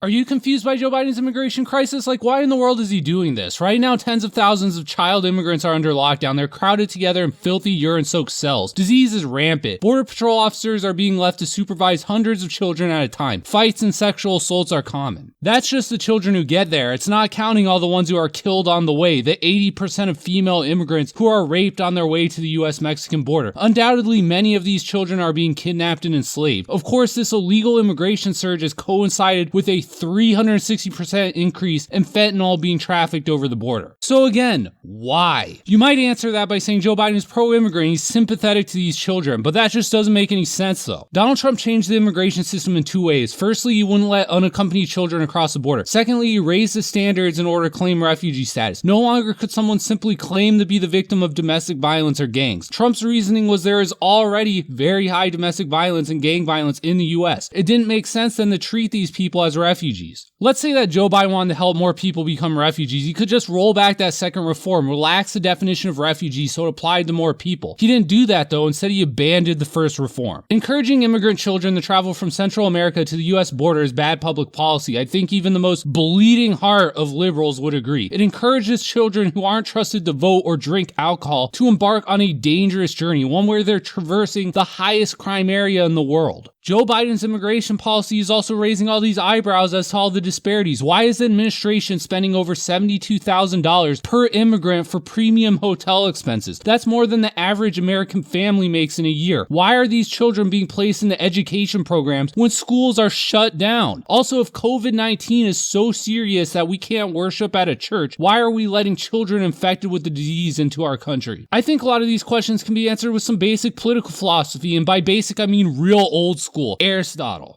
Are you confused by Joe Biden's immigration crisis? Like, why in the world is he doing this? Right now, tens of thousands of child immigrants are under lockdown. They're crowded together in filthy, urine-soaked cells. Disease is rampant. Border Patrol officers are being left to supervise hundreds of children at a time. Fights and sexual assaults are common. That's just the children who get there. It's not counting all the ones who are killed on the way, the 80% of female immigrants who are raped on their way to the US-Mexican border. Undoubtedly, many of these children are being kidnapped and enslaved. Of course, this illegal immigration surge has coincided with a 360% increase in fentanyl being trafficked over the border. So again, why? You might answer that by saying Joe Biden is pro-immigrant, he's sympathetic to these children, but that just doesn't make any sense though. Donald Trump changed the immigration system in two ways. Firstly, he wouldn't let unaccompanied children across the border. Secondly, he raised the standards in order to claim refugee status. No longer could someone simply claim to be the victim of domestic violence or gangs. Trump's reasoning was there is already very high domestic violence and gang violence in the US. It didn't make sense then to treat these people as refugees. Let's say that Joe Biden wanted to help more people become refugees. He could just roll back that second reform, relax the definition of refugees so it applied to more people. He didn't do that though, instead he abandoned the first reform. Encouraging immigrant children to travel from Central America to the US border is bad public policy. I think even the most bleeding heart of liberals would agree. It encourages children who aren't trusted to vote or drink alcohol to embark on a dangerous journey, one where they're traversing the highest crime area in the world. Joe Biden's immigration policy is also raising all these eyebrows as to all the disparities. Why is the administration spending over $72,000 per immigrant for premium hotel expenses? That's more than the average American family makes in a year. Why are these children being placed into education programs when schools are shut down? Also, if COVID-19 is so serious that we can't worship at a church, why are we letting children infected with the disease into our country? I think a lot of these questions can be answered with some basic political philosophy, and by basic I mean real old school, Aristotle.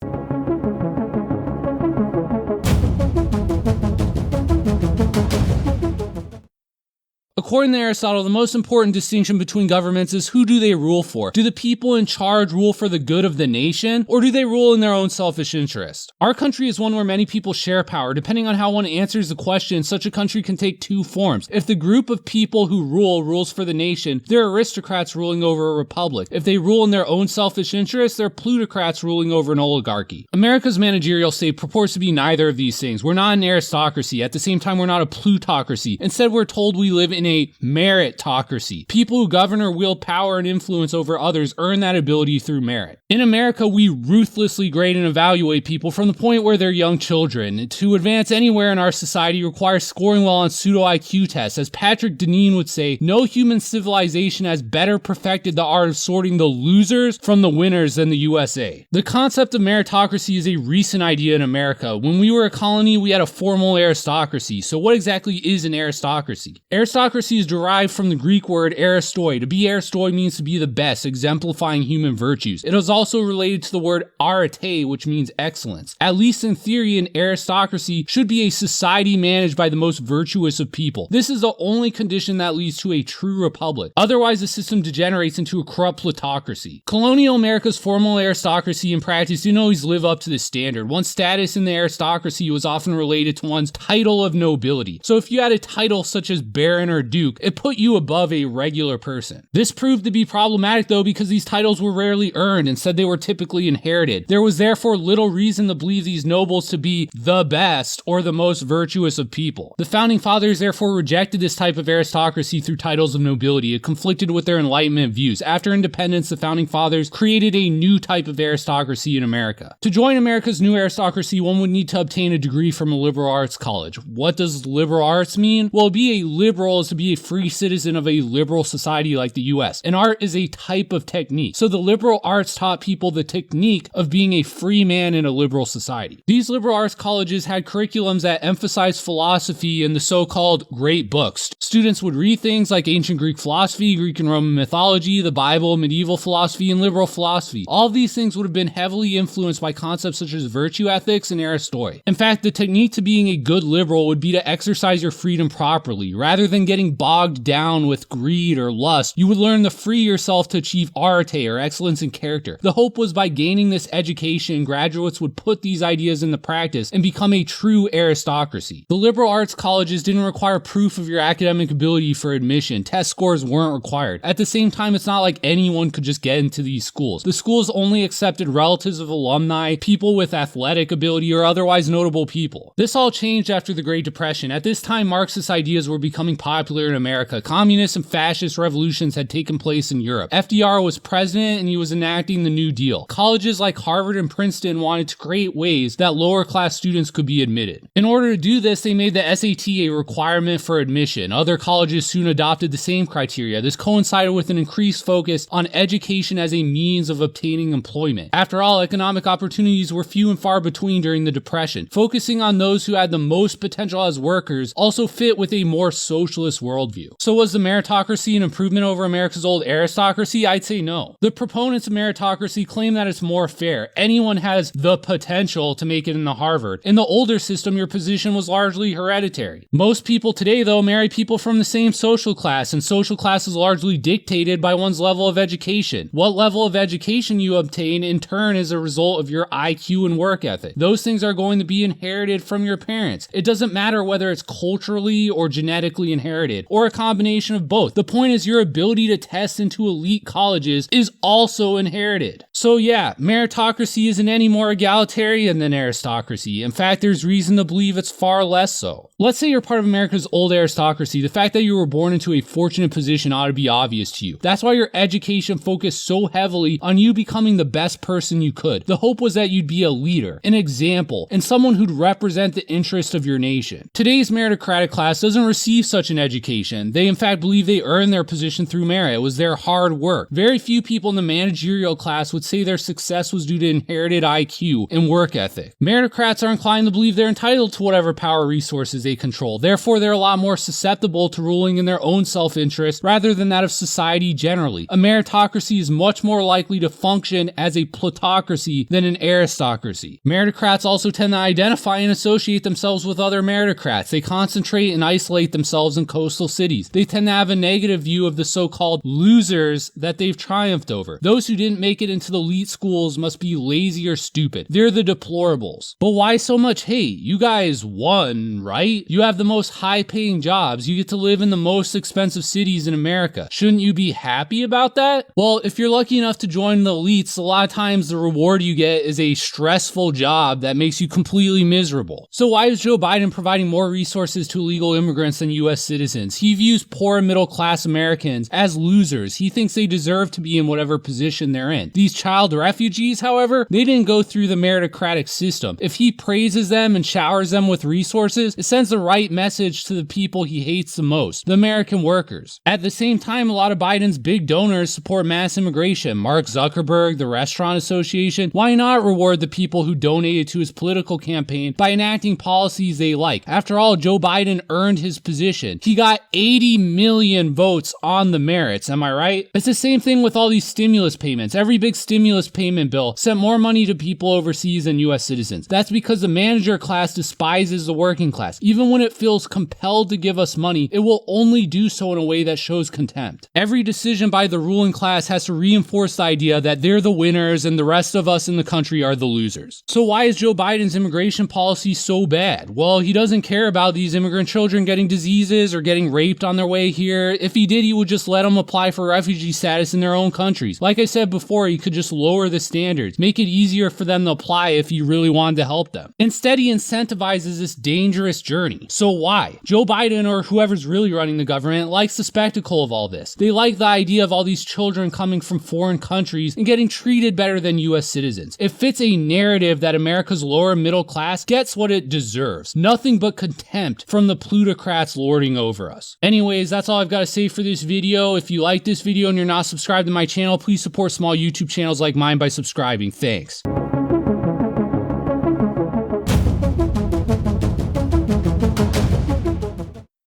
According to Aristotle, the most important distinction between governments is who do they rule for? Do the people in charge rule for the good of the nation, or do they rule in their own selfish interest? Our country is one where many people share power. Depending on how one answers the question, such a country can take two forms. If the group of people who rules for the nation, they're aristocrats ruling over a republic. If they rule in their own selfish interests, they're plutocrats ruling over an oligarchy. America's managerial state purports to be neither of these things. We're not an aristocracy. At the same time, we're not a plutocracy. Instead, we're told we live in a meritocracy. People who govern or wield power and influence over others earn that ability through merit. In America, we ruthlessly grade and evaluate people from the point where they're young children. To advance anywhere in our society requires scoring well on pseudo IQ tests. As Patrick Deneen would say, no human civilization has better perfected the art of sorting the losers from the winners than the USA. The concept of meritocracy is a recent idea in America. When we were a colony, we had a formal aristocracy. So what exactly is an aristocracy? Aristocracy is derived from the Greek word aristoi. To be aristoi means to be the best, exemplifying human virtues. It is also related to the word arete, which means excellence. At least in theory, an aristocracy should be a society managed by the most virtuous of people. This is the only condition that leads to a true republic. Otherwise, the system degenerates into a corrupt plutocracy. Colonial America's formal aristocracy in practice didn't always live up to this standard. One's status in the aristocracy was often related to one's title of nobility. So if you had a title such as baron or duke, it put you above a regular person. This proved to be problematic though because these titles were rarely earned, instead they were typically inherited. There was therefore little reason to believe these nobles to be the best or the most virtuous of people. The founding fathers therefore rejected this type of aristocracy through titles of nobility. It conflicted with their Enlightenment views. After independence, the founding fathers created a new type of aristocracy in America. To join America's new aristocracy, one would need to obtain a degree from a liberal arts college. What does liberal arts mean? Well, be a liberal is to be a free citizen of a liberal society like the US. And art is a type of technique. So the liberal arts taught people the technique of being a free man in a liberal society. These liberal arts colleges had curriculums that emphasized philosophy and the so-called great books. Students would read things like ancient Greek philosophy, Greek and Roman mythology, the Bible, medieval philosophy, and liberal philosophy. All of these things would have been heavily influenced by concepts such as virtue ethics and Aristotle. In fact, the technique to being a good liberal would be to exercise your freedom properly. Rather than getting getting bogged down with greed or lust, you would learn to free yourself to achieve arete or excellence in character. The hope was by gaining this education, graduates would put these ideas into practice and become a true aristocracy. The liberal arts colleges didn't require proof of your academic ability for admission. Test scores weren't required. At the same time, it's not like anyone could just get into these schools. The schools only accepted relatives of alumni, people with athletic ability, or otherwise notable people. This all changed after the Great Depression. At this time, Marxist ideas were becoming popular in America. Communist and fascist revolutions had taken place in Europe. FDR was president and he was enacting the New Deal. Colleges like Harvard and Princeton wanted to create ways that lower class students could be admitted. In order to do this, they made the SAT a requirement for admission. Other colleges soon adopted the same criteria. This coincided with an increased focus on education as a means of obtaining employment. After all, economic opportunities were few and far between during the Depression. Focusing on those who had the most potential as workers also fit with a more socialist worldview. So was the meritocracy an improvement over America's old aristocracy? I'd say no. The proponents of meritocracy claim that it's more fair. Anyone has the potential to make it into Harvard. In the older system, your position was largely hereditary. Most people today, though, marry people from the same social class, and social class is largely dictated by one's level of education. What level of education you obtain, in turn, is a result of your IQ and work ethic. Those things are going to be inherited from your parents. It doesn't matter whether it's culturally or genetically inherited, or a combination of both. The point is your ability to test into elite colleges is also inherited. So yeah, meritocracy isn't any more egalitarian than aristocracy. In fact, there's reason to believe it's far less so. Let's say you're part of America's old aristocracy. The fact that you were born into a fortunate position ought to be obvious to you. That's why your education focused so heavily on you becoming the best person you could. The hope was that you'd be a leader, an example, and someone who'd represent the interest of your nation. Today's meritocratic class doesn't receive such an education. They in fact believe they earned their position through merit. It was their hard work. Very few people in the managerial class would say their success was due to inherited IQ and work ethic. Meritocrats are inclined to believe they're entitled to whatever power resources they control. Therefore, they're a lot more susceptible to ruling in their own self-interest rather than that of society generally. A meritocracy is much more likely to function as a plutocracy than an aristocracy. Meritocrats also tend to identify and associate themselves with other meritocrats. They concentrate and isolate themselves in coastal cities. They tend to have a negative view of the so-called losers that they've triumphed over. Those who didn't make it into the elite schools must be lazy or stupid. They're the deplorables. But why so much hate? You guys won, right? You have the most high-paying jobs. You get to live in the most expensive cities in America. Shouldn't you be happy about that? Well, if you're lucky enough to join the elites, a lot of times the reward you get is a stressful job that makes you completely miserable. So why is Joe Biden providing more resources to illegal immigrants than US citizens? He views poor and middle-class Americans as losers. He thinks they deserve to be in whatever position they're in. These child refugees, however, they didn't go through the meritocratic system. If he praises them and showers them with resources, it sends the right message to the people he hates the most, the American workers. At the same time, a lot of Biden's big donors support mass immigration. Mark Zuckerberg, the Restaurant Association. Why not reward the people who donated to his political campaign by enacting policies they like? After all, Joe Biden earned his position. He got 80 million votes on the merits, am I right? It's the same thing with all these stimulus payments. Every big stimulus payment bill sent more money to people overseas than US citizens. That's because the manager class despises the working class. Even when it feels compelled to give us money, it will only do so in a way that shows contempt. Every decision by the ruling class has to reinforce the idea that they're the winners and the rest of us in the country are the losers. So why is Joe Biden's immigration policy so bad? Well, he doesn't care about these immigrant children getting diseases or getting raped on their way here. If he did, he would just let them apply for refugee status in their own countries. Like I said before, he could just lower the standards, make it easier for them to apply if he really wanted to help them. Instead, he incentivizes this dangerous journey. So why? Joe Biden, or whoever's really running the government, likes the spectacle of all this. They like the idea of all these children coming from foreign countries and getting treated better than US citizens. It fits a narrative that America's lower middle class gets what it deserves. Nothing but contempt from the plutocrats lording over us. Anyways, that's all I've got to say for this video. If you like this video and you're not subscribed to my channel, please support small YouTube channels like mine by subscribing. Thanks.